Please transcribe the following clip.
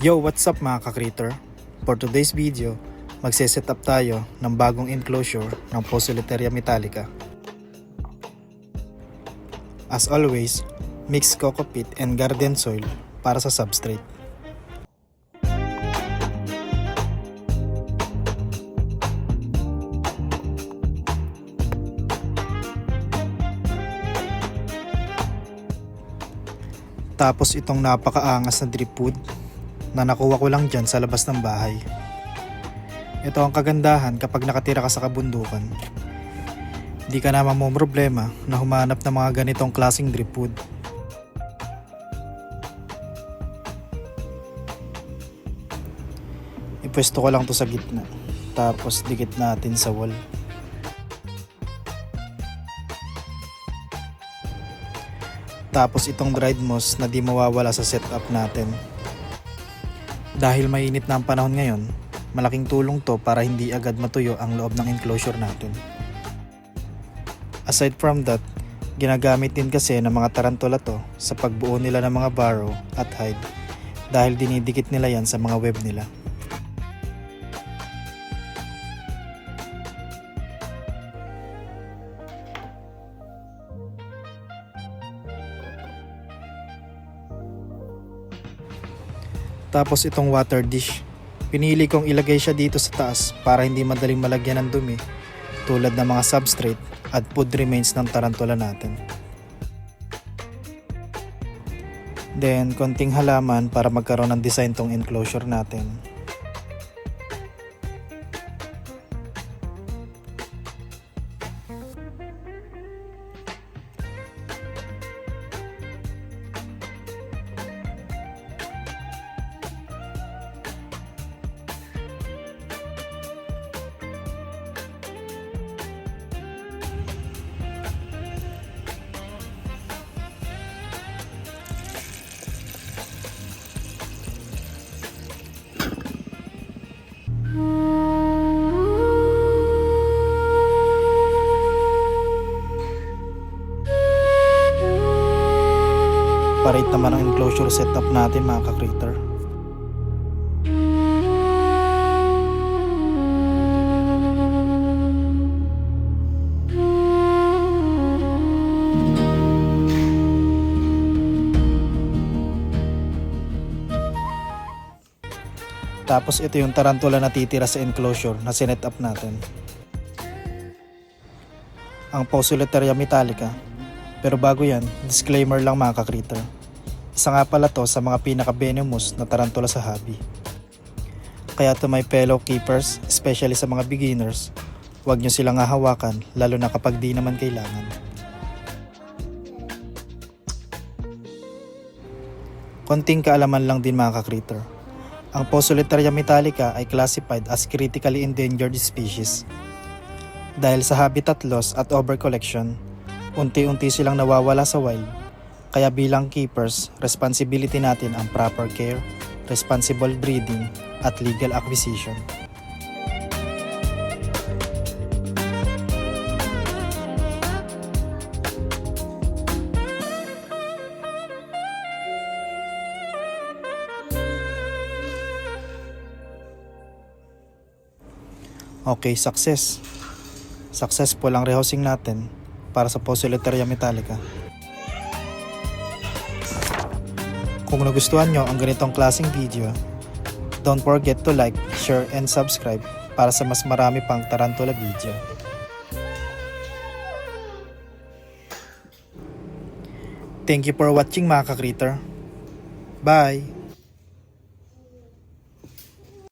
Yo, what's up mga ka-creator? For today's video, magse-set up tayo ng bagong enclosure ng Poecilotheria metallica. As always, mix coco peat and garden soil para sa substrate. Tapos itong napakaangas na drip wood na nakuha ko lang dyan sa labas ng bahay. Ito ang kagandahan kapag nakatira ka sa kabundukan. Di ka na mamumroblema na humanap ng mga ganitong klaseng drip wood. Ipwesto ko lang to sa gitna, tapos dikit natin sa wall. Tapos itong dried moss na di mawawala sa setup natin. Dahil mainit na ang panahon ngayon, malaking tulong to para hindi agad matuyo ang loob ng enclosure natin. Aside from that, ginagamit din kasi ng mga tarantula to sa pagbuo nila ng mga burrow at hide dahil dinidikit nila yan sa mga web nila. Tapos itong water dish, pinili kong ilagay siya dito sa taas para hindi madaling malagyan ng dumi tulad ng mga substrate at food remains ng tarantula natin. Then konting halaman para magkaroon ng design tong enclosure natin. Separate naman ang enclosure setup natin mga ka-creator. Tapos ito yung tarantula na titira sa enclosure na sinet up natin. Ang Poecilotheria metallica. Pero bago yan, disclaimer lang mga ka-creator. Isa nga pala to sa mga pinaka-venomous na tarantula sa hobby. Kaya to my fellow keepers, especially sa mga beginners, huwag nyo silang hahawakan lalo na kapag di naman kailangan. Konting kaalaman lang din mga ka-creator. Ang Poecilotheria metallica ay classified as critically endangered species. Dahil sa habitat loss at overcollection, unti-unti silang nawawala sa wild. Kaya bilang keepers, responsibility natin ang proper care, responsible breeding, at legal acquisition. Okay, success. Successful ang rehousing natin para sa Poecilotheria metallica. Kung nagustuhan nyo ang ganitong klaseng video, don't forget to like, share, and subscribe para sa mas marami pang tarantula video. Thank you for watching mga ka-creator. Bye!